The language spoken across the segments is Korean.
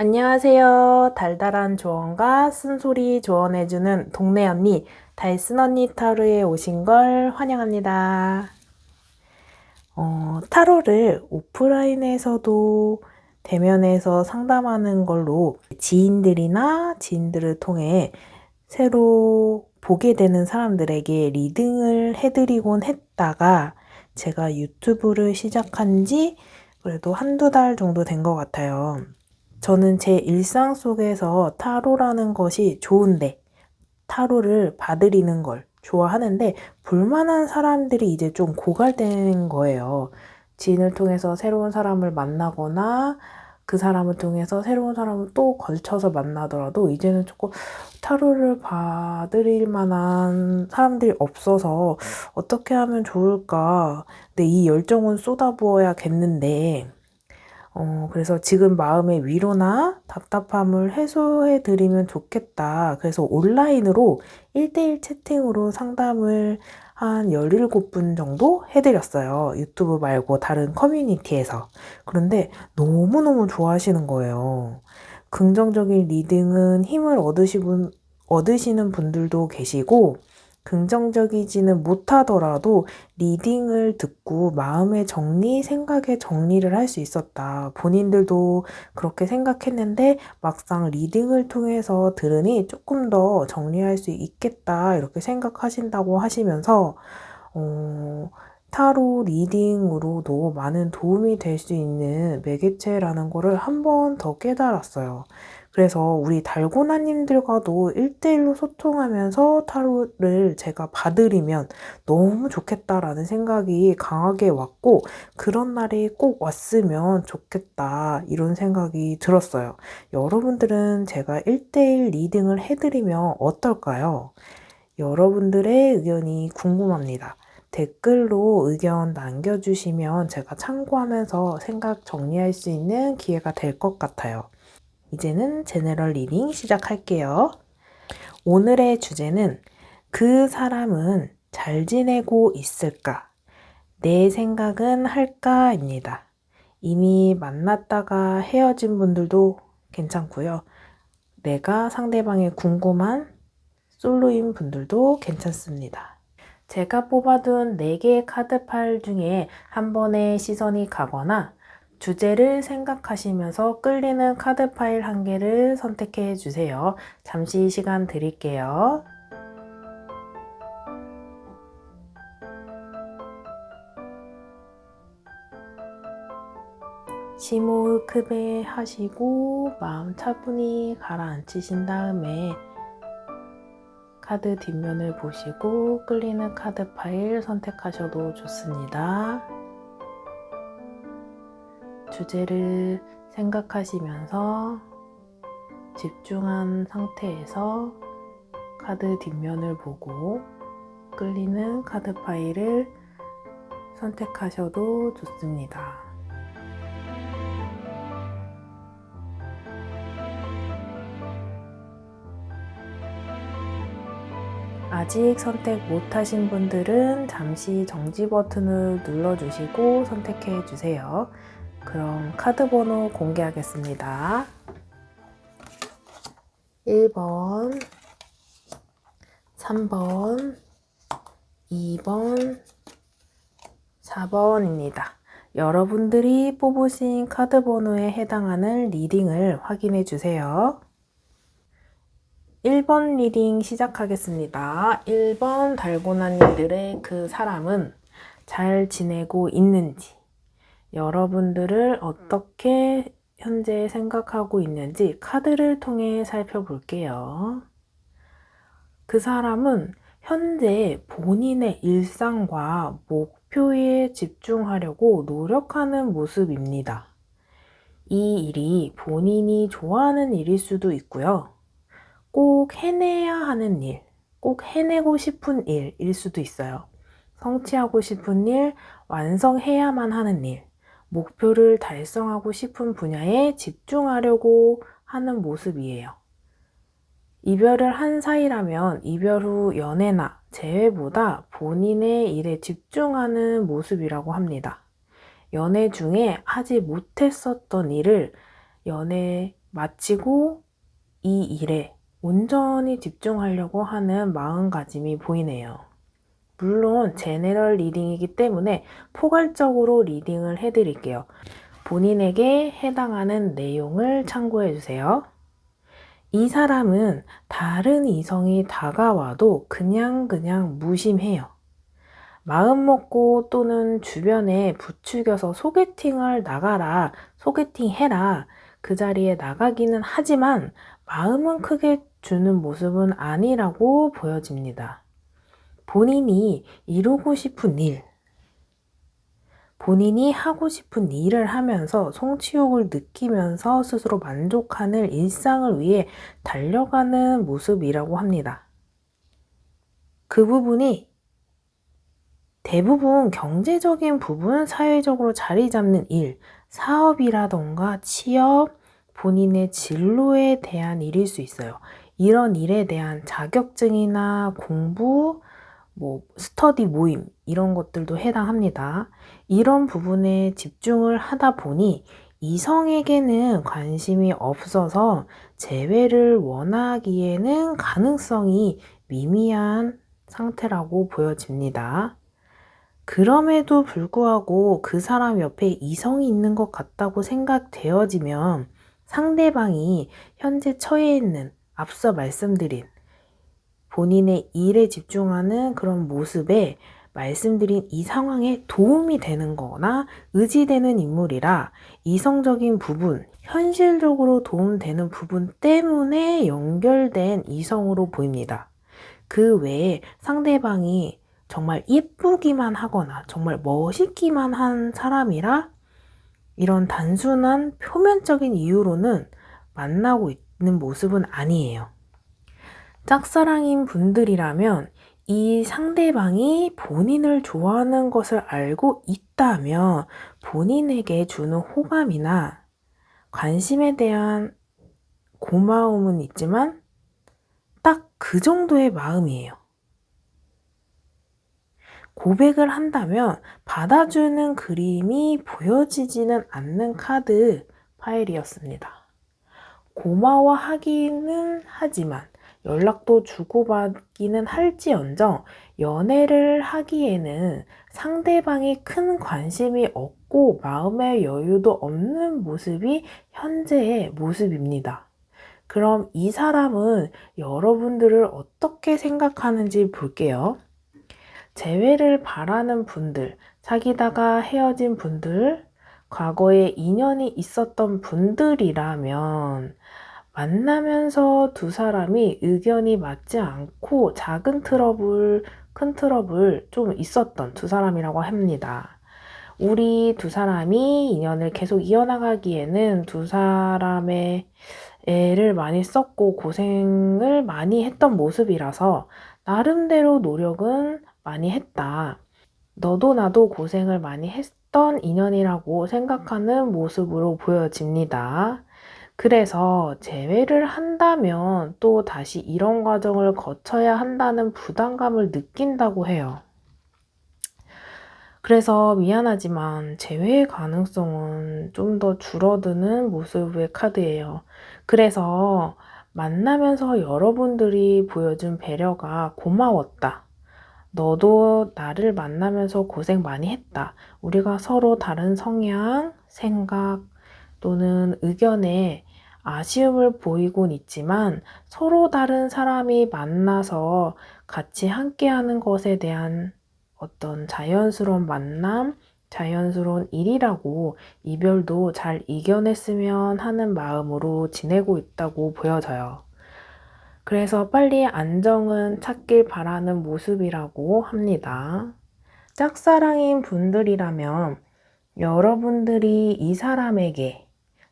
안녕하세요. 달달한 조언과 쓴소리 조언해주는 동네 언니, 달쓴 언니 타로에 오신 걸 환영합니다. 타로를 오프라인에서도 대면에서 상담하는 걸로 지인들을 통해 새로 보게 되는 사람들에게 리딩을 해드리곤 했다가 제가 유튜브를 시작한 지 그래도 한두 달 정도 된 것 같아요. 저는 제 일상 속에서 타로라는 것이 좋은데 타로를 봐드리는 걸 좋아하는데 불만한 사람들이 이제 좀 고갈된 거예요. 지인을 통해서 새로운 사람을 만나거나 그 사람을 통해서 새로운 사람을 또 걸쳐서 만나더라도 이제는 조금 타로를 봐드릴 만한 사람들이 없어서 어떻게 하면 좋을까? 근데 이 열정은 쏟아부어야겠는데 그래서 지금 마음의 위로나 답답함을 해소해 드리면 좋겠다. 그래서 온라인으로 1대1 채팅으로 상담을 한 17분 정도 해드렸어요. 유튜브 말고 다른 커뮤니티에서. 그런데 너무너무 좋아하시는 거예요. 긍정적인 리딩은 힘을 얻으시는 분들도 계시고, 긍정적이지는 못하더라도 리딩을 듣고 마음의 정리, 생각의 정리를 할 수 있었다. 본인들도 그렇게 생각했는데 막상 리딩을 통해서 들으니 조금 더 정리할 수 있겠다. 이렇게 생각하신다고 하시면서 타로 리딩으로도 많은 도움이 될 수 있는 매개체라는 거를 한 번 더 깨달았어요. 그래서 우리 달고나님들과도 1대1로 소통하면서 타로를 제가 봐드리면 너무 좋겠다라는 생각이 강하게 왔고, 그런 날이 꼭 왔으면 좋겠다, 이런 생각이 들었어요. 여러분들은 제가 1대1 리딩을 해드리면 어떨까요? 여러분들의 의견이 궁금합니다. 댓글로 의견 남겨주시면 제가 참고하면서 생각 정리할 수 있는 기회가 될 것 같아요. 이제는 제너럴 리딩 시작할게요. 오늘의 주제는 그 사람은 잘 지내고 있을까? 내 생각은 할까입니다. 이미 만났다가 헤어진 분들도 괜찮고요. 내가 상대방이 궁금한 솔로인 분들도 괜찮습니다. 제가 뽑아둔 4개의 카드팔 중에 한 번에 시선이 가거나 주제를 생각하시면서 끌리는 카드 파일 1개를 선택해 주세요. 잠시 시간 드릴게요. 심호흡 크게 하시고 마음 차분히 가라앉히신 다음에 카드 뒷면을 보시고 끌리는 카드 파일 선택하셔도 좋습니다. 주제를 생각하시면서 집중한 상태에서 카드 뒷면을 보고 끌리는 카드 파일을 선택하셔도 좋습니다. 아직 선택 못하신 분들은 잠시 정지 버튼을 눌러주시고 선택해 주세요. 그럼 카드 번호 공개하겠습니다. 1번, 3번, 2번, 4번입니다. 여러분들이 뽑으신 카드 번호에 해당하는 리딩을 확인해 주세요. 1번 리딩 시작하겠습니다. 1번 달고나님들의 그 사람은 잘 지내고 있는지, 여러분들을 어떻게 현재 생각하고 있는지 카드를 통해 살펴볼게요. 그 사람은 현재 본인의 일상과 목표에 집중하려고 노력하는 모습입니다. 이 일이 본인이 좋아하는 일일 수도 있고요. 꼭 해내야 하는 일, 꼭 해내고 싶은 일일 수도 있어요. 성취하고 싶은 일, 완성해야만 하는 일, 목표를 달성하고 싶은 분야에 집중하려고 하는 모습이에요. 이별을 한 사이라면 이별 후 연애나 재회보다 본인의 일에 집중하는 모습이라고 합니다. 연애 중에 하지 못했었던 일을 연애 마치고 이 일에 온전히 집중하려고 하는 마음가짐이 보이네요. 물론 제너럴 리딩이기 때문에 포괄적으로 리딩을 해드릴게요. 본인에게 해당하는 내용을 참고해주세요. 이 사람은 다른 이성이 다가와도 그냥 무심해요. 마음 먹고 또는 주변에 부추겨서 소개팅을 나가라, 소개팅 해라, 그 자리에 나가기는 하지만 마음은 크게 주는 모습은 아니라고 보여집니다. 본인이 이루고 싶은 일, 본인이 하고 싶은 일을 하면서 성취욕을 느끼면서 스스로 만족하는 일상을 위해 달려가는 모습이라고 합니다. 그 부분이 대부분 경제적인 부분, 사회적으로 자리 잡는 일, 사업이라던가 취업, 본인의 진로에 대한 일일 수 있어요. 이런 일에 대한 자격증이나 공부, 스터디 모임 이런 것들도 해당합니다. 이런 부분에 집중을 하다 보니 이성에게는 관심이 없어서 재회를 원하기에는 가능성이 미미한 상태라고 보여집니다. 그럼에도 불구하고 그 사람 옆에 이성이 있는 것 같다고 생각되어지면 상대방이 현재 처해 있는 앞서 말씀드린 본인의 일에 집중하는 그런 모습에 말씀드린 이 상황에 도움이 되는 거나 의지되는 인물이라 이성적인 부분, 현실적으로 도움되는 부분 때문에 연결된 이성으로 보입니다. 그 외에 상대방이 정말 예쁘기만 하거나 정말 멋있기만 한 사람이라 이런 단순한 표면적인 이유로는 만나고 있는 모습은 아니에요. 짝사랑인 분들이라면 이 상대방이 본인을 좋아하는 것을 알고 있다면 본인에게 주는 호감이나 관심에 대한 고마움은 있지만 딱 그 정도의 마음이에요. 고백을 한다면 받아주는 그림이 보여지지는 않는 카드 파일이었습니다. 고마워하기는 하지만 연락도 주고받기는 할지언정 연애를 하기에는 상대방이 큰 관심이 없고 마음의 여유도 없는 모습이 현재의 모습입니다. 그럼 이 사람은 여러분들을 어떻게 생각하는지 볼게요. 재회를 바라는 분들, 사귀다가 헤어진 분들, 과거에 인연이 있었던 분들이라면 만나면서 두 사람이 의견이 맞지 않고 작은 트러블, 큰 트러블 좀 있었던 두 사람이라고 합니다. 우리 두 사람이 인연을 계속 이어나가기에는 두 사람의 애를 많이 썼고 고생을 많이 했던 모습이라서 나름대로 노력은 많이 했다. 너도 나도 고생을 많이 했던 인연이라고 생각하는 모습으로 보여집니다. 그래서 재회를 한다면 또 다시 이런 과정을 거쳐야 한다는 부담감을 느낀다고 해요. 그래서 미안하지만 재회의 가능성은 좀 더 줄어드는 모습의 카드예요. 그래서 만나면서 여러분들이 보여준 배려가 고마웠다. 너도 나를 만나면서 고생 많이 했다. 우리가 서로 다른 성향, 생각 또는 의견에 아쉬움을 보이곤 있지만 서로 다른 사람이 만나서 같이 함께하는 것에 대한 어떤 자연스러운 만남, 자연스러운 일이라고 이별도 잘 이겨냈으면 하는 마음으로 지내고 있다고 보여져요. 그래서 빨리 안정은 찾길 바라는 모습이라고 합니다. 짝사랑인 분들이라면 여러분들이 이 사람에게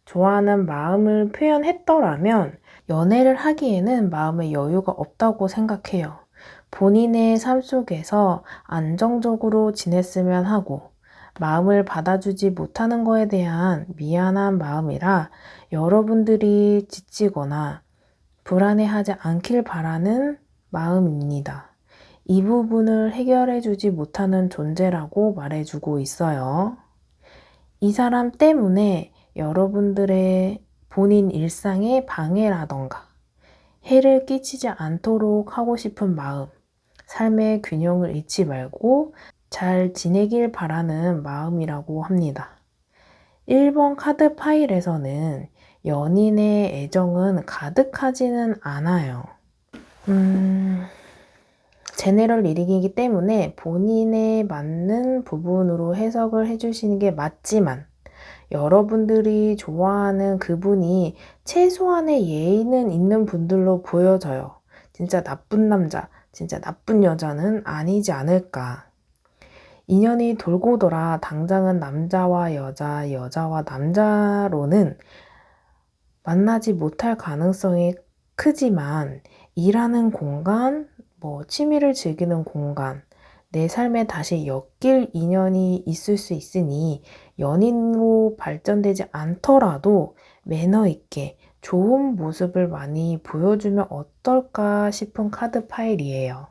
좋아하는 마음을 표현했더라면 연애를 하기에는 마음의 여유가 없다고 생각해요. 본인의 삶 속에서 안정적으로 지냈으면 하고 마음을 받아주지 못하는 거에 대한 미안한 마음이라 여러분들이 지치거나 불안해하지 않길 바라는 마음입니다. 이 부분을 해결해주지 못하는 존재라고 말해주고 있어요. 이 사람 때문에 여러분들의 본인 일상에 방해라던가 해를 끼치지 않도록 하고 싶은 마음, 삶의 균형을 잃지 말고 잘 지내길 바라는 마음이라고 합니다. 1번 카드 파일에서는 연인의 애정은 가득하지는 않아요. 제네럴 리딩이기 때문에 본인에 맞는 부분으로 해석을 해주시는 게 맞지만 여러분들이 좋아하는 그분이 최소한의 예의는 있는 분들로 보여져요. 진짜 나쁜 남자, 진짜 나쁜 여자는 아니지 않을까. 인연이 돌고 돌아 당장은 남자와 여자, 여자와 남자로는 만나지 못할 가능성이 크지만 일하는 공간, 취미를 즐기는 공간, 내 삶에 다시 엮일 인연이 있을 수 있으니 연인으로 발전되지 않더라도 매너 있게 좋은 모습을 많이 보여주면 어떨까 싶은 카드 파일이에요.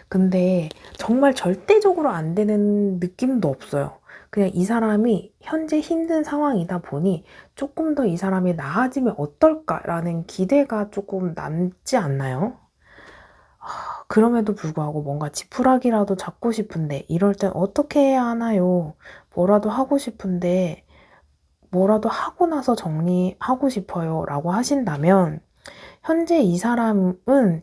근데 정말 절대적으로 안 되는 느낌도 없어요. 그냥 이 사람이 현재 힘든 상황이다 보니 조금 더 이 사람이 나아지면 어떨까라는 기대가 조금 남지 않나요? 그럼에도 불구하고 뭔가 지푸라기라도 잡고 싶은데 이럴 땐 어떻게 해야 하나요? 뭐라도 하고 싶은데 뭐라도 하고 나서 정리하고 싶어요 라고 하신다면 현재 이 사람은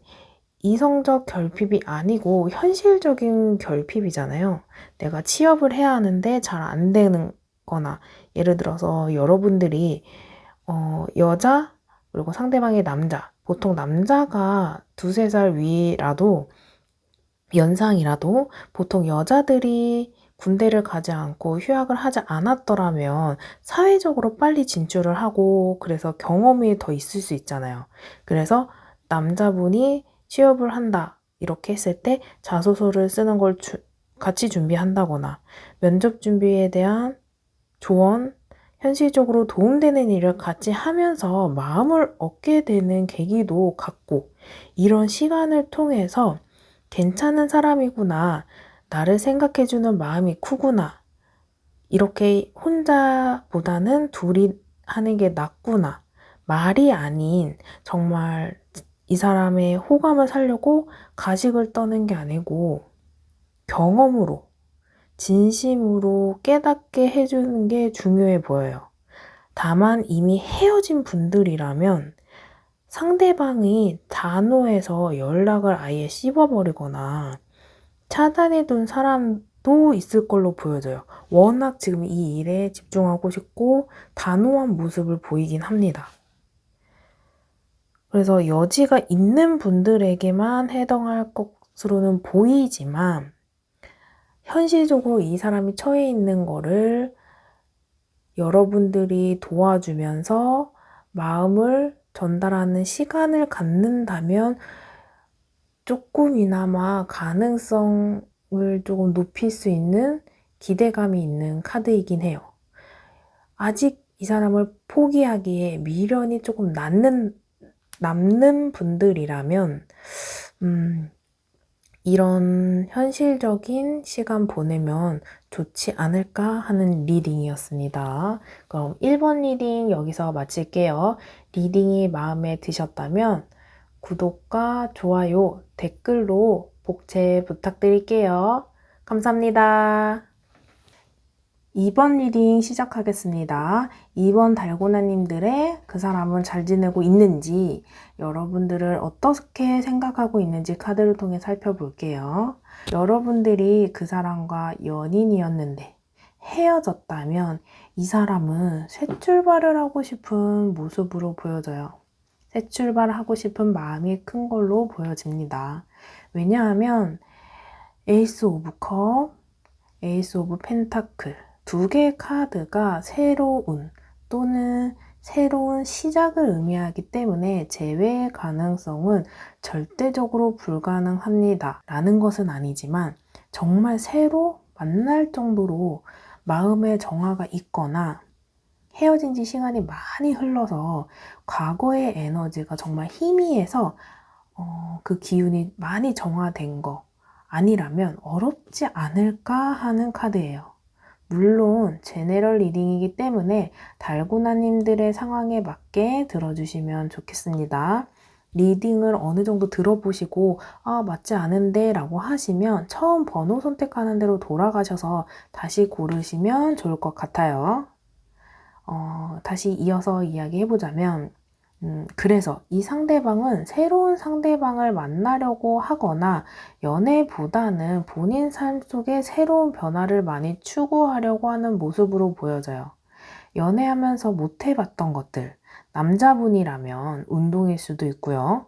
이성적 결핍이 아니고 현실적인 결핍이잖아요. 내가 취업을 해야 하는데 잘 안 되는 거나 예를 들어서 여러분들이 여자 그리고 상대방이 남자 보통 남자가 두세 살 위라도 연상이라도 보통 여자들이 군대를 가지 않고 휴학을 하지 않았더라면 사회적으로 빨리 진출을 하고 그래서 경험이 더 있을 수 있잖아요. 그래서 남자분이 취업을 한다 이렇게 했을 때 자소서를 쓰는 걸 같이 준비한다거나 면접 준비에 대한 조언, 현실적으로 도움되는 일을 같이 하면서 마음을 얻게 되는 계기도 갖고 이런 시간을 통해서 괜찮은 사람이구나, 나를 생각해주는 마음이 크구나, 이렇게 혼자보다는 둘이 하는 게 낫구나, 말이 아닌 정말 이 사람의 호감을 사려고 가식을 떠는 게 아니고 경험으로 진심으로 깨닫게 해주는 게 중요해 보여요. 다만 이미 헤어진 분들이라면 상대방이 단호해서 연락을 아예 씹어버리거나 차단해둔 사람도 있을 걸로 보여져요. 워낙 지금 이 일에 집중하고 싶고 단호한 모습을 보이긴 합니다. 그래서 여지가 있는 분들에게만 해당할 것으로는 보이지만 현실적으로 이 사람이 처해 있는 거를 여러분들이 도와주면서 마음을 전달하는 시간을 갖는다면 조금이나마 가능성을 조금 높일 수 있는 기대감이 있는 카드이긴 해요. 아직 이 사람을 포기하기에 미련이 조금 남는 분들이라면 이런 현실적인 시간 보내면 좋지 않을까 하는 리딩이었습니다. 그럼 1번 리딩 여기서 마칠게요. 리딩이 마음에 드셨다면 구독과 좋아요, 댓글로 복채 부탁드릴게요. 감사합니다. 2번 리딩 시작하겠습니다. 2번 달고나님들의 그 사람은 잘 지내고 있는지, 여러분들을 어떻게 생각하고 있는지 카드를 통해 살펴볼게요. 여러분들이 그 사람과 연인이었는데 헤어졌다면 이 사람은 새 출발을 하고 싶은 모습으로 보여져요. 새 출발을 하고 싶은 마음이 큰 걸로 보여집니다. 왜냐하면 에이스 오브 컵, 에이스 오브 펜타클 두 개의 카드가 새로운 또는 새로운 시작을 의미하기 때문에 재회의 가능성은 절대적으로 불가능합니다. 라는 것은 아니지만 정말 새로 만날 정도로 마음의 정화가 있거나 헤어진 지 시간이 많이 흘러서 과거의 에너지가 정말 희미해서 그 기운이 많이 정화된 거 아니라면 어렵지 않을까 하는 카드예요. 물론 제네럴 리딩이기 때문에 달고나님들의 상황에 맞게 들어주시면 좋겠습니다. 리딩을 어느 정도 들어보시고 맞지 않은데 라고 하시면 처음 번호 선택하는 대로 돌아가셔서 다시 고르시면 좋을 것 같아요. 다시 이어서 이야기해보자면 그래서 이 상대방은 새로운 상대방을 만나려고 하거나 연애보다는 본인 삶 속에 새로운 변화를 많이 추구하려고 하는 모습으로 보여져요. 연애하면서 못 해봤던 것들, 남자분이라면 운동일 수도 있고요.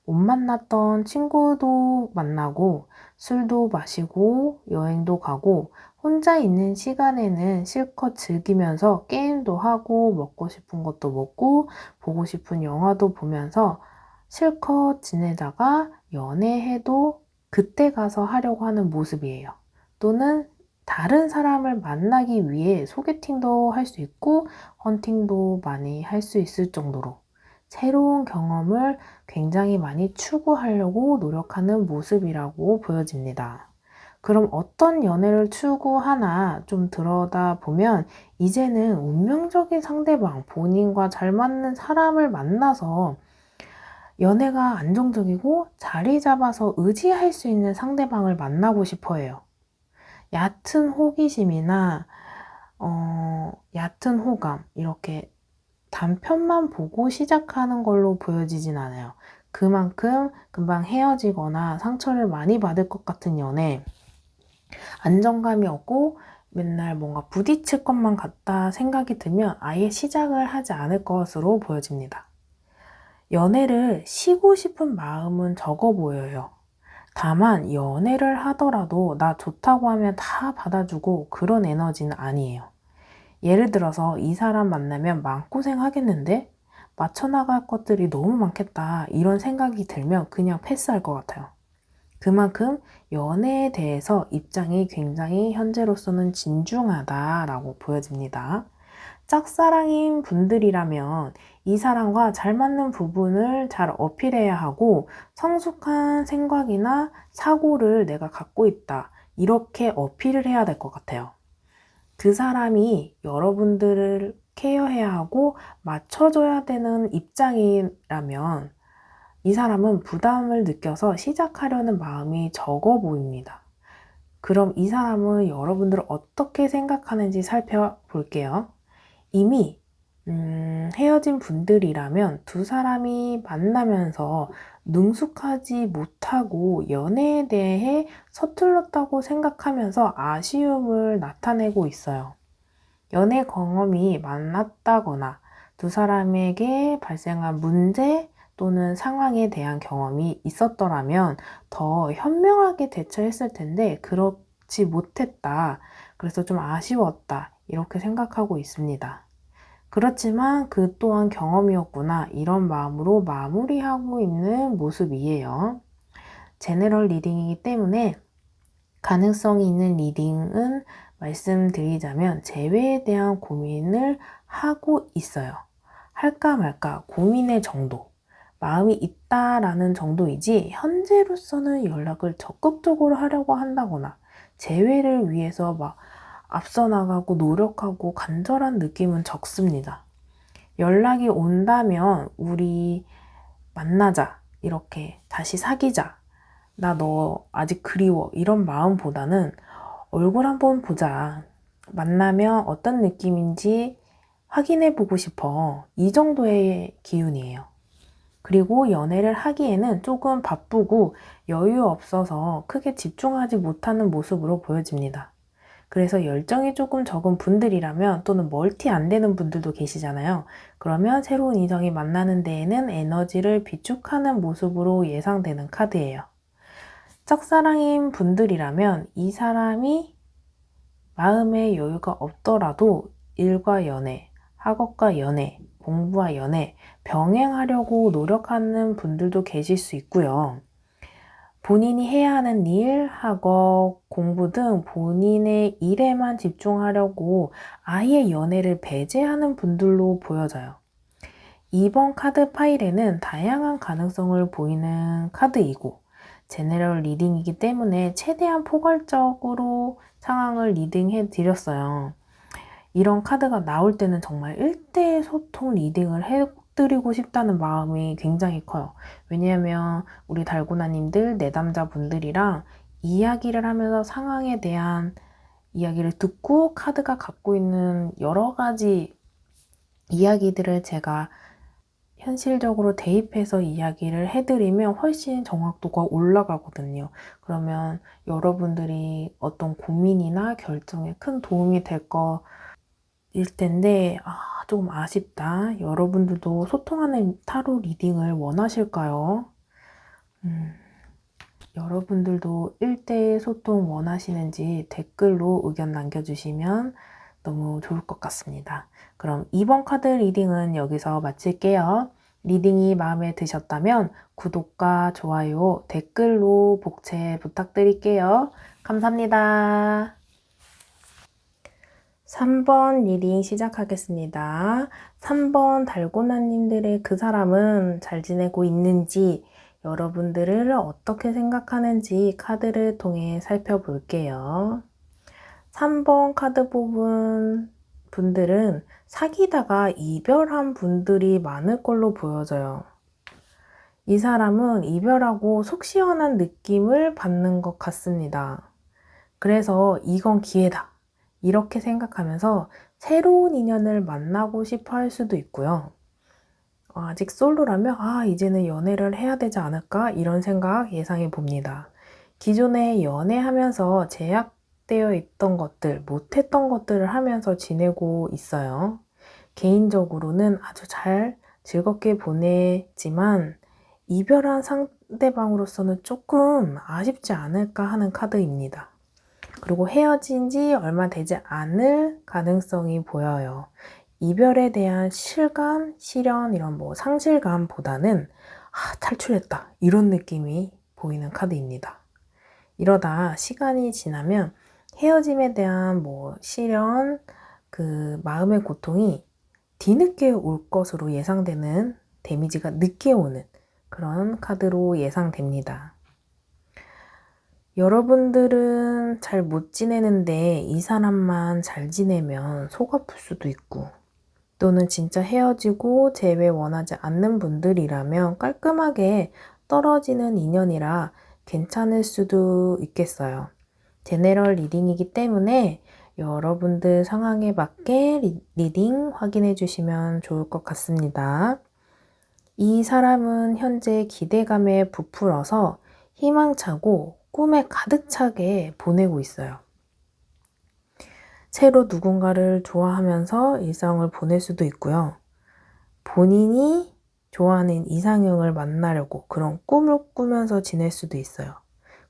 못 만났던 친구도 만나고, 술도 마시고, 여행도 가고, 혼자 있는 시간에는 실컷 즐기면서 게임도 하고, 먹고 싶은 것도 먹고, 보고 싶은 영화도 보면서 실컷 지내다가 연애해도 그때 가서 하려고 하는 모습이에요. 또는 다른 사람을 만나기 위해 소개팅도 할 수 있고 헌팅도 많이 할 수 있을 정도로 새로운 경험을 굉장히 많이 추구하려고 노력하는 모습이라고 보여집니다. 그럼 어떤 연애를 추구하나 좀 들여다보면 이제는 운명적인 상대방, 본인과 잘 맞는 사람을 만나서 연애가 안정적이고 자리 잡아서 의지할 수 있는 상대방을 만나고 싶어 해요. 얕은 호기심이나 얕은 호감 이렇게 단편만 보고 시작하는 걸로 보여지진 않아요. 그만큼 금방 헤어지거나 상처를 많이 받을 것 같은 연애, 안정감이 없고 맨날 뭔가 부딪힐 것만 같다 생각이 들면 아예 시작을 하지 않을 것으로 보여집니다. 연애를 쉬고 싶은 마음은 적어 보여요. 다만 연애를 하더라도 나 좋다고 하면 다 받아주고 그런 에너지는 아니에요. 예를 들어서 이 사람 만나면 마음고생 하겠는데? 맞춰나갈 것들이 너무 많겠다 이런 생각이 들면 그냥 패스할 것 같아요. 그만큼 연애에 대해서 입장이 굉장히 현재로서는 진중하다라고 보여집니다. 짝사랑인 분들이라면 이 사람과 잘 맞는 부분을 잘 어필해야 하고 성숙한 생각이나 사고를 내가 갖고 있다. 이렇게 어필을 해야 될 것 같아요. 그 사람이 여러분들을 케어해야 하고 맞춰줘야 되는 입장이라면 이 사람은 부담을 느껴서 시작하려는 마음이 적어 보입니다. 그럼 이 사람은 여러분들을 어떻게 생각하는지 살펴볼게요. 이미 헤어진 분들이라면 두 사람이 만나면서 능숙하지 못하고 연애에 대해 서툴렀다고 생각하면서 아쉬움을 나타내고 있어요. 연애 경험이 많았다거나 두 사람에게 발생한 문제 또는 상황에 대한 경험이 있었더라면 더 현명하게 대처했을 텐데 그렇지 못했다. 그래서 좀 아쉬웠다. 이렇게 생각하고 있습니다. 그렇지만 그 또한 경험이었구나. 이런 마음으로 마무리하고 있는 모습이에요. 제너럴 리딩이기 때문에 가능성이 있는 리딩은 말씀드리자면 재회에 대한 고민을 하고 있어요. 할까 말까 고민의 정도. 마음이 있다라는 정도이지 현재로서는 연락을 적극적으로 하려고 한다거나 재회를 위해서 막 앞서 나가고 노력하고 간절한 느낌은 적습니다. 연락이 온다면 우리 만나자, 이렇게 다시 사귀자, 나 너 아직 그리워 이런 마음보다는 얼굴 한번 보자, 만나면 어떤 느낌인지 확인해 보고 싶어, 이 정도의 기운이에요. 그리고 연애를 하기에는 조금 바쁘고 여유 없어서 크게 집중하지 못하는 모습으로 보여집니다. 그래서 열정이 조금 적은 분들이라면 또는 멀티 안 되는 분들도 계시잖아요. 그러면 새로운 이성이 만나는 데에는 에너지를 비축하는 모습으로 예상되는 카드예요. 짝사랑인 분들이라면 이 사람이 마음의 여유가 없더라도 일과 연애, 학업과 연애, 공부와 연애, 병행하려고 노력하는 분들도 계실 수 있고요. 본인이 해야 하는 일, 학업, 공부 등 본인의 일에만 집중하려고 아예 연애를 배제하는 분들로 보여져요. 이번 카드 파일에는 다양한 가능성을 보이는 카드이고 제너럴 리딩이기 때문에 최대한 포괄적으로 상황을 리딩해 드렸어요. 이런 카드가 나올 때는 정말 1대1 소통 리딩을 해드리고 싶다는 마음이 굉장히 커요. 왜냐하면 우리 달고나님들, 내담자분들이랑 이야기를 하면서 상황에 대한 이야기를 듣고 카드가 갖고 있는 여러 가지 이야기들을 제가 현실적으로 대입해서 이야기를 해드리면 훨씬 정확도가 올라가거든요. 그러면 여러분들이 어떤 고민이나 결정에 큰 도움이 될 거일 텐데, 조금 아쉽다. 여러분들도 소통하는 타로 리딩을 원하실까요? 여러분들도 1대1 소통 원하시는지 댓글로 의견 남겨주시면 너무 좋을 것 같습니다. 그럼 이번 카드 리딩은 여기서 마칠게요. 리딩이 마음에 드셨다면 구독과 좋아요, 댓글로 복채 부탁드릴게요. 감사합니다. 3번 리딩 시작하겠습니다. 3번 달고나님들의 그 사람은 잘 지내고 있는지, 여러분들을 어떻게 생각하는지 카드를 통해 살펴볼게요. 3번 카드 뽑은 분들은 사귀다가 이별한 분들이 많을 걸로 보여져요. 이 사람은 이별하고 속 시원한 느낌을 받는 것 같습니다. 그래서 이건 기회다, 이렇게 생각하면서 새로운 인연을 만나고 싶어 할 수도 있고요. 아직 솔로라면 이제는 연애를 해야 되지 않을까, 이런 생각 예상해 봅니다. 기존에 연애하면서 제약되어 있던 것들, 못했던 것들을 하면서 지내고 있어요. 개인적으로는 아주 잘 즐겁게 보냈지만 이별한 상대방으로서는 조금 아쉽지 않을까 하는 카드입니다. 그리고 헤어진 지 얼마 되지 않을 가능성이 보여요. 이별에 대한 실감, 시련, 이런 상실감보다는 탈출했다, 이런 느낌이 보이는 카드입니다. 이러다 시간이 지나면 헤어짐에 대한 시련, 그 마음의 고통이 뒤늦게 올 것으로 예상되는, 데미지가 늦게 오는 그런 카드로 예상됩니다. 여러분들은 잘 못 지내는데 이 사람만 잘 지내면 속 아플 수도 있고, 또는 진짜 헤어지고 재회 원하지 않는 분들이라면 깔끔하게 떨어지는 인연이라 괜찮을 수도 있겠어요. 제네럴 리딩이기 때문에 여러분들 상황에 맞게 리딩 확인해 주시면 좋을 것 같습니다. 이 사람은 현재 기대감에 부풀어서 희망차고 꿈에 가득 차게 보내고 있어요. 새로 누군가를 좋아하면서 일상을 보낼 수도 있고요. 본인이 좋아하는 이상형을 만나려고 그런 꿈을 꾸면서 지낼 수도 있어요.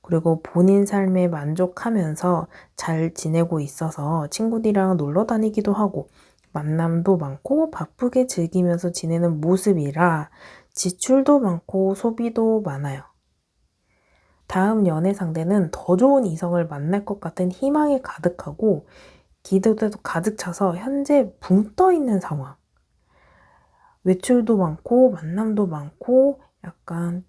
그리고 본인 삶에 만족하면서 잘 지내고 있어서 친구들이랑 놀러 다니기도 하고 만남도 많고 바쁘게 즐기면서 지내는 모습이라 지출도 많고 소비도 많아요. 다음 연애 상대는 더 좋은 이성을 만날 것 같은 희망이 가득하고 기대도 가득 차서 현재 붕 떠 있는 상황. 외출도 많고 만남도 많고 약간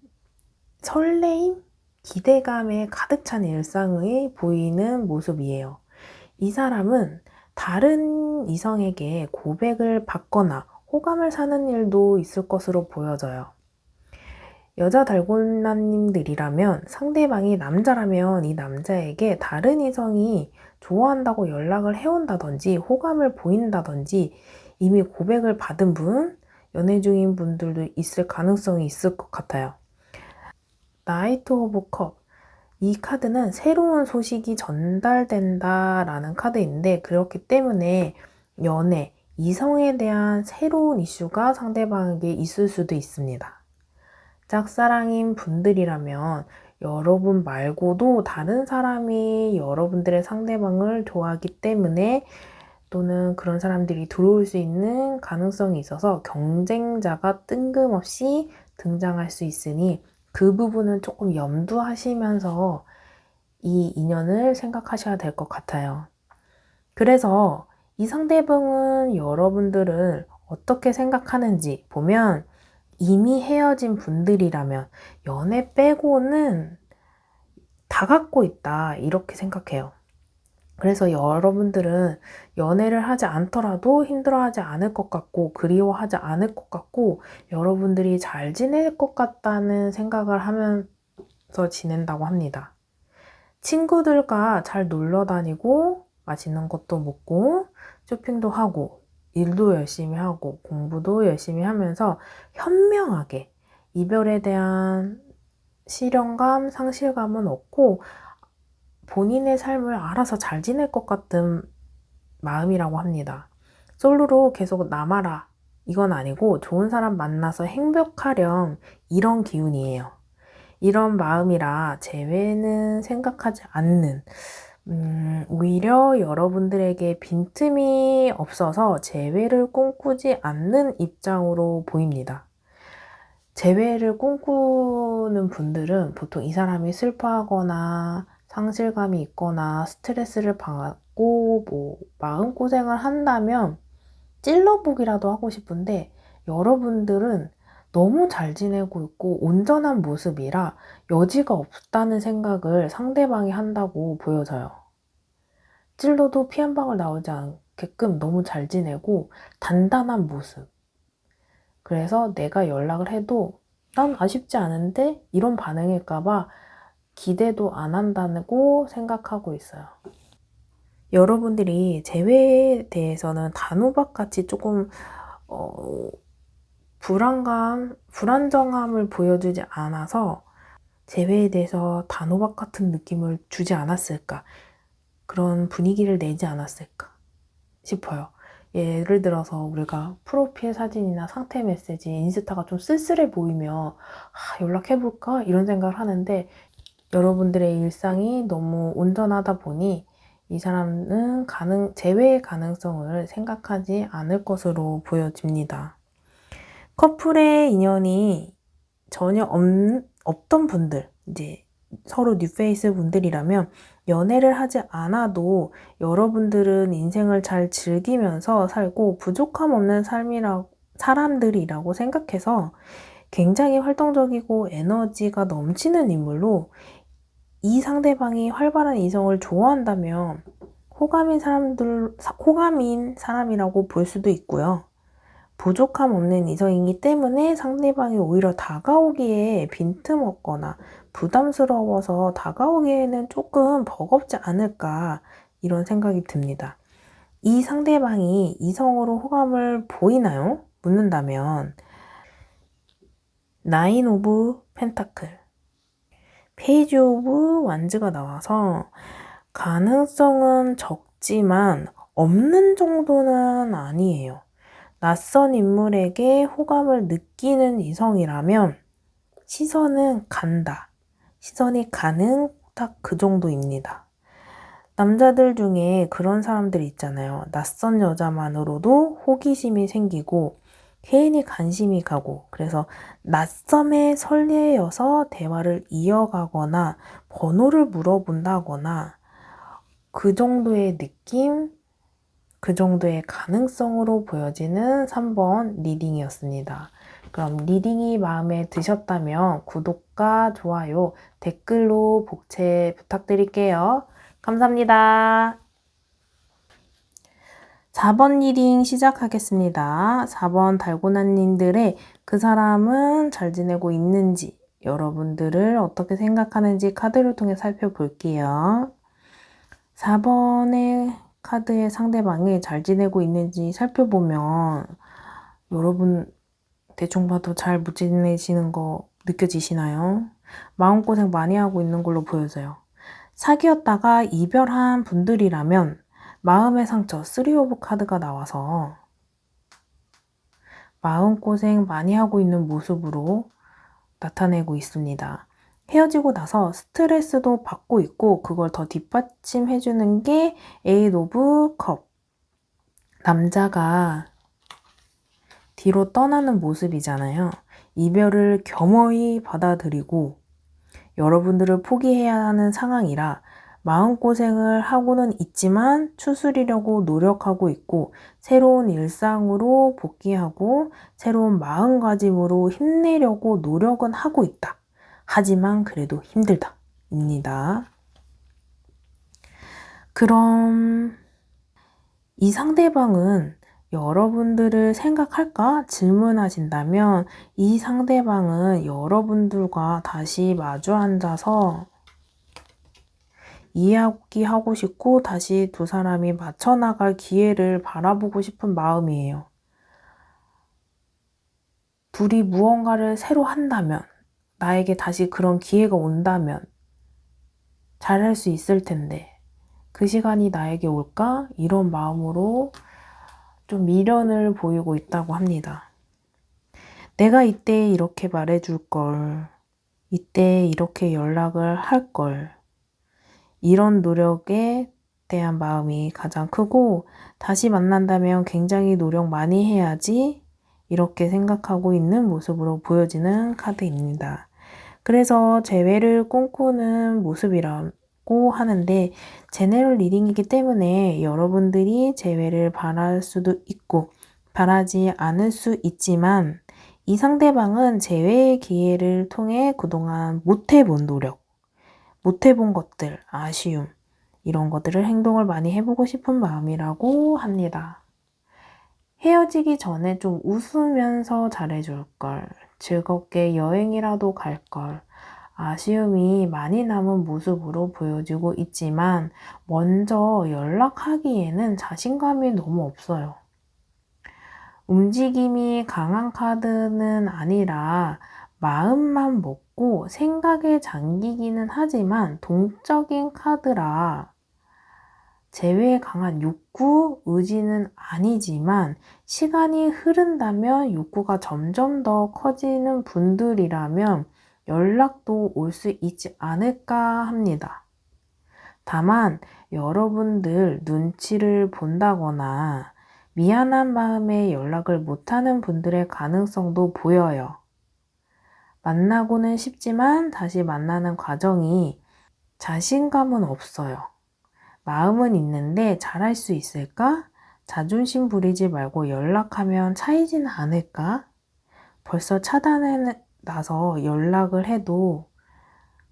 설레임? 기대감에 가득 찬 일상이 보이는 모습이에요. 이 사람은 다른 이성에게 고백을 받거나 호감을 사는 일도 있을 것으로 보여져요. 여자 달고나님들이라면 상대방이 남자라면 이 남자에게 다른 이성이 좋아한다고 연락을 해온다든지 호감을 보인다든지 이미 고백을 받은 분, 연애 중인 분들도 있을 가능성이 있을 것 같아요. 나이트 오브 컵, 이 카드는 새로운 소식이 전달된다라는 카드인데, 그렇기 때문에 연애, 이성에 대한 새로운 이슈가 상대방에게 있을 수도 있습니다. 짝사랑인 분들이라면 여러분 말고도 다른 사람이 여러분들의 상대방을 좋아하기 때문에, 또는 그런 사람들이 들어올 수 있는 가능성이 있어서 경쟁자가 뜬금없이 등장할 수 있으니 그 부분은 조금 염두하시면서 이 인연을 생각하셔야 될 것 같아요. 그래서 이 상대방은 여러분들을 어떻게 생각하는지 보면, 이미 헤어진 분들이라면 연애 빼고는 다 갖고 있다, 이렇게 생각해요. 그래서 여러분들은 연애를 하지 않더라도 힘들어하지 않을 것 같고 그리워하지 않을 것 같고 여러분들이 잘 지낼 것 같다는 생각을 하면서 지낸다고 합니다. 친구들과 잘 놀러 다니고 맛있는 것도 먹고 쇼핑도 하고 일도 열심히 하고 공부도 열심히 하면서 현명하게 이별에 대한 실현감, 상실감은 없고 본인의 삶을 알아서 잘 지낼 것 같은 마음이라고 합니다. 솔로로 계속 남아라. 이건 아니고 좋은 사람 만나서 행복하렴. 이런 기운이에요. 이런 마음이라 재회는 생각하지 않는, 오히려 여러분들에게 빈틈이 없어서 재회를 꿈꾸지 않는 입장으로 보입니다. 재회를 꿈꾸는 분들은 보통 이 사람이 슬퍼하거나 상실감이 있거나 스트레스를 받고 마음고생을 한다면 찔러보기라도 하고 싶은데 여러분들은 너무 잘 지내고 있고 온전한 모습이라 여지가 없다는 생각을 상대방이 한다고 보여져요. 찔러도 피 한 방울 나오지 않게끔 너무 잘 지내고 단단한 모습. 그래서 내가 연락을 해도 난 아쉽지 않은데 이런 반응일까봐 기대도 안 한다고 생각하고 있어요. 여러분들이 재회에 대해서는 단호박같이 조금 불안정함을 보여주지 않아서 재회에 대해서 단호박 같은 느낌을 주지 않았을까, 그런 분위기를 내지 않았을까 싶어요. 예를 들어서 우리가 프로필 사진이나 상태 메시지, 인스타가 좀 쓸쓸해 보이면 연락해볼까? 이런 생각을 하는데 여러분들의 일상이 너무 온전하다 보니 이 사람은 재회의 가능성을 생각하지 않을 것으로 보여집니다. 커플의 인연이 전혀 없던 분들, 이제 서로 뉴페이스 분들이라면 연애를 하지 않아도 여러분들은 인생을 잘 즐기면서 살고 부족함 없는 사람들이라고 생각해서 굉장히 활동적이고 에너지가 넘치는 인물로 이 상대방이 활발한 이성을 좋아한다면 호감인 사람이라고 볼 수도 있고요. 부족함 없는 이성이기 때문에 상대방이 오히려 다가오기에 빈틈없거나 부담스러워서 다가오기에는 조금 버겁지 않을까 이런 생각이 듭니다. 이 상대방이 이성으로 호감을 보이나요? 묻는다면 나인 오브 펜타클, 페이지 오브 완즈가 나와서 가능성은 적지만 없는 정도는 아니에요. 낯선 인물에게 호감을 느끼는 이성이라면 시선은 간다. 시선이 가는 딱 그 정도입니다. 남자들 중에 그런 사람들 있잖아요. 낯선 여자만으로도 호기심이 생기고 괜히 관심이 가고 그래서 낯섦에 설레여서 대화를 이어가거나 번호를 물어본다거나 그 정도의 느낌, 그 정도의 가능성으로 보여지는 3번 리딩이었습니다. 그럼 리딩이 마음에 드셨다면 구독과 좋아요, 댓글로 복채 부탁드릴게요. 감사합니다. 4번 리딩 시작하겠습니다. 4번 달고나님들의 그 사람은 잘 지내고 있는지, 여러분들을 어떻게 생각하는지 카드를 통해 살펴볼게요. 4번의 카드의 상대방이 잘 지내고 있는지 살펴보면 여러분 대충 봐도 잘 못 지내시는 거 느껴지시나요? 마음고생 많이 하고 있는 걸로 보여져요. 사귀었다가 이별한 분들이라면 마음의 상처 3 오브 카드가 나와서 마음고생 많이 하고 있는 모습으로 나타내고 있습니다. 헤어지고 나서 스트레스도 받고 있고 그걸 더 뒷받침해주는 게 8 오브 컵. 남자가 뒤로 떠나는 모습이잖아요. 이별을 겸허히 받아들이고 여러분들을 포기해야 하는 상황이라 마음고생을 하고는 있지만 추스리려고 노력하고 있고 새로운 일상으로 복귀하고 새로운 마음가짐으로 힘내려고 노력은 하고 있다. 하지만 그래도 힘들다. 입니다. 그럼 이 상대방은 여러분들을 생각할까? 질문하신다면 이 상대방은 여러분들과 다시 마주 앉아서 이야기하고 싶고 다시 두 사람이 맞춰나갈 기회를 바라보고 싶은 마음이에요. 둘이 무언가를 새로 한다면, 나에게 다시 그런 기회가 온다면 잘할 수 있을 텐데 그 시간이 나에게 올까? 이런 마음으로 좀 미련을 보이고 있다고 합니다. 내가 이때 이렇게 말해줄 걸, 이때 이렇게 연락을 할 걸, 이런 노력에 대한 마음이 가장 크고 다시 만난다면 굉장히 노력 많이 해야지 이렇게 생각하고 있는 모습으로 보여지는 카드입니다. 그래서 재회를 꿈꾸는 모습이라고 하는데 제네럴 리딩이기 때문에 여러분들이 재회를 바랄 수도 있고 바라지 않을 수 있지만 이 상대방은 재회의 기회를 통해 그동안 못해본 노력, 못해본 것들, 아쉬움 이런 것들을 행동을 많이 해보고 싶은 마음이라고 합니다. 헤어지기 전에 좀 웃으면서 잘해줄 걸, 즐겁게 여행이라도 갈 걸, 아쉬움이 많이 남은 모습으로 보여지고 있지만 먼저 연락하기에는 자신감이 너무 없어요. 움직임이 강한 카드는 아니라 마음만 먹고 생각에 잠기기는 하지만 동적인 카드라 재회에 강한 욕구, 의지는 아니지만 시간이 흐른다면 욕구가 점점 더 커지는 분들이라면 연락도 올 수 있지 않을까 합니다. 다만 여러분들 눈치를 본다거나 미안한 마음에 연락을 못하는 분들의 가능성도 보여요. 만나고는 싶지만 다시 만나는 과정이 자신감은 없어요. 마음은 있는데 잘할 수 있을까? 자존심 부리지 말고 연락하면 차이지는 않을까? 벌써 차단해 놔서 연락을 해도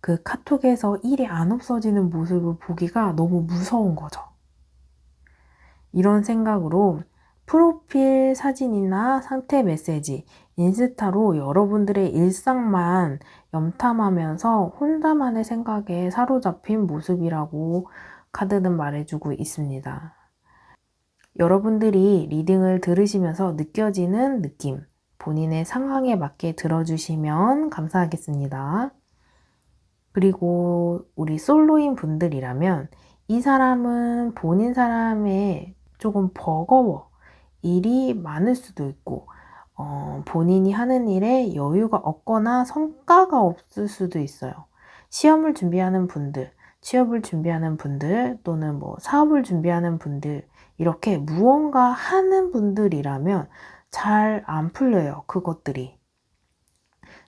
그 카톡에서 일이 안 없어지는 모습을 보기가 너무 무서운 거죠. 이런 생각으로 프로필 사진이나 상태 메시지, 인스타로 여러분들의 일상만 염탐하면서 혼자만의 생각에 사로잡힌 모습이라고 카드는 말해주고 있습니다. 여러분들이 리딩을 들으시면서 느껴지는 느낌, 본인의 상황에 맞게 들어주시면 감사하겠습니다. 그리고 우리 솔로인 분들이라면 이 사람은 본인 사람에 조금 버거워. 일이 많을 수도 있고 본인이 하는 일에 여유가 없거나 성과가 없을 수도 있어요. 시험을 준비하는 분들, 취업을 준비하는 분들 또는 뭐 사업을 준비하는 분들 이렇게 무언가 하는 분들이라면 잘 안 풀려요. 그것들이.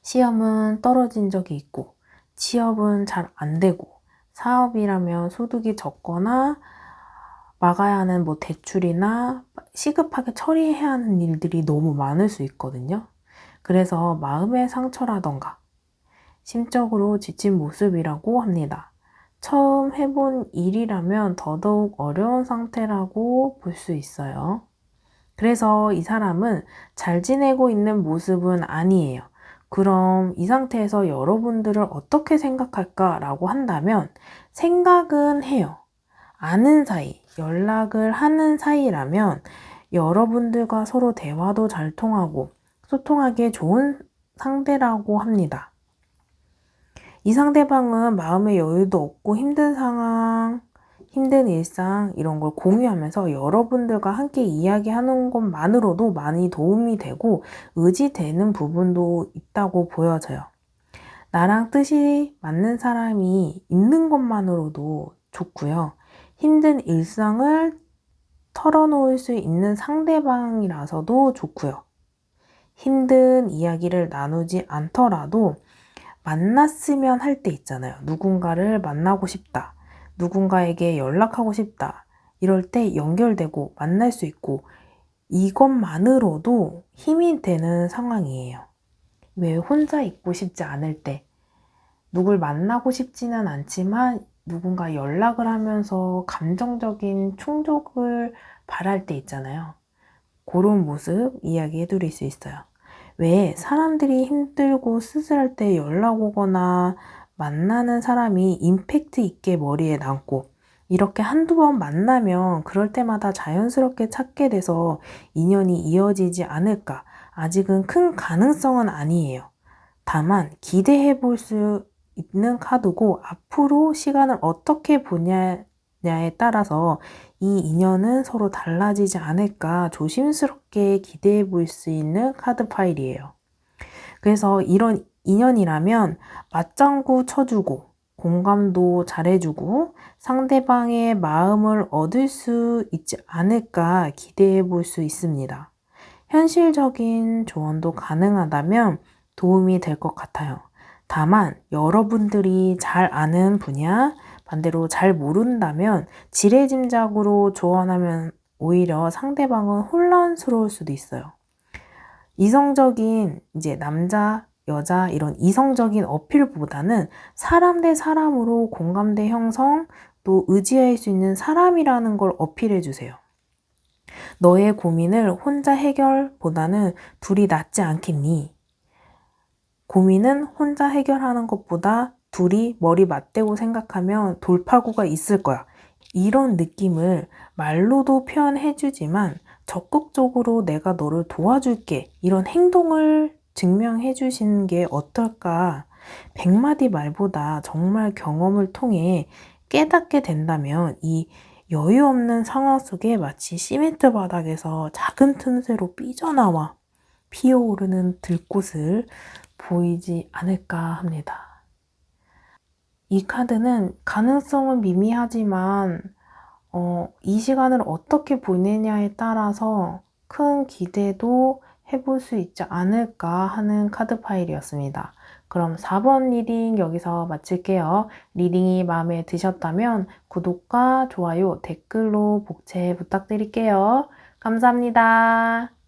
시험은 떨어진 적이 있고 취업은 잘 안 되고 사업이라면 소득이 적거나 막아야 하는 뭐 대출이나 시급하게 처리해야 하는 일들이 너무 많을 수 있거든요. 그래서 마음의 상처라던가 심적으로 지친 모습이라고 합니다. 처음 해본 일이라면 더더욱 어려운 상태라고 볼 수 있어요. 그래서 이 사람은 잘 지내고 있는 모습은 아니에요. 그럼 이 상태에서 여러분들을 어떻게 생각할까라고 한다면 생각은 해요. 아는 사이, 연락을 하는 사이라면 여러분들과 서로 대화도 잘 통하고 소통하기에 좋은 상대라고 합니다. 이 상대방은 마음의 여유도 없고 힘든 상황, 힘든 일상 이런 걸 공유하면서 여러분들과 함께 이야기하는 것만으로도 많이 도움이 되고 의지되는 부분도 있다고 보여져요. 나랑 뜻이 맞는 사람이 있는 것만으로도 좋고요. 힘든 일상을 털어놓을 수 있는 상대방이라서도 좋고요. 힘든 이야기를 나누지 않더라도 만났으면 할 때 있잖아요. 누군가를 만나고 싶다. 누군가에게 연락하고 싶다. 이럴 때 연결되고 만날 수 있고 이것만으로도 힘이 되는 상황이에요. 왜 혼자 있고 싶지 않을 때 누굴 만나고 싶지는 않지만 누군가 연락을 하면서 감정적인 충족을 바랄 때 있잖아요. 그런 모습 이야기해 드릴 수 있어요. 왜 사람들이 힘들고 쓸쓸할 때 연락 오거나 만나는 사람이 임팩트 있게 머리에 남고 이렇게 한두 번 만나면 그럴 때마다 자연스럽게 찾게 돼서 인연이 이어지지 않을까? 아직은 큰 가능성은 아니에요. 다만 기대해 볼 수 있는 카드고 앞으로 시간을 어떻게 보냐에 따라서 이 인연은 서로 달라지지 않을까 조심스럽게 기대해 볼 수 있는 카드 파일이에요. 그래서 이런 인연이라면 맞장구 쳐주고 공감도 잘해주고 상대방의 마음을 얻을 수 있지 않을까 기대해 볼 수 있습니다. 현실적인 조언도 가능하다면 도움이 될 것 같아요. 다만 여러분들이 잘 아는 분야, 반대로 잘 모른다면 지레짐작으로 조언하면 오히려 상대방은 혼란스러울 수도 있어요. 이성적인 이제 남자, 여자 이런 이성적인 어필보다는 사람 대 사람으로 공감대 형성, 또 의지할 수 있는 사람이라는 걸 어필해 주세요. 너의 고민을 혼자 해결보다는 둘이 낫지 않겠니? 고민은 혼자 해결하는 것보다 둘이 머리 맞대고 생각하면 돌파구가 있을 거야. 이런 느낌을 말로도 표현해 주지만 적극적으로 내가 너를 도와줄게. 이런 행동을 증명해 주시는 게 어떨까? 100마디 말보다 정말 경험을 통해 깨닫게 된다면 이 여유 없는 상황 속에 마치 시멘트 바닥에서 작은 틈새로 삐져나와 피어오르는 들꽃을 보이지 않을까 합니다. 이 카드는 가능성은 미미하지만 이 시간을 어떻게 보내냐에 따라서 큰 기대도 해볼 수 있지 않을까 하는 카드 파일이었습니다. 그럼 4번 리딩 여기서 마칠게요. 리딩이 마음에 드셨다면 구독과 좋아요, 댓글로 복채 부탁드릴게요. 감사합니다.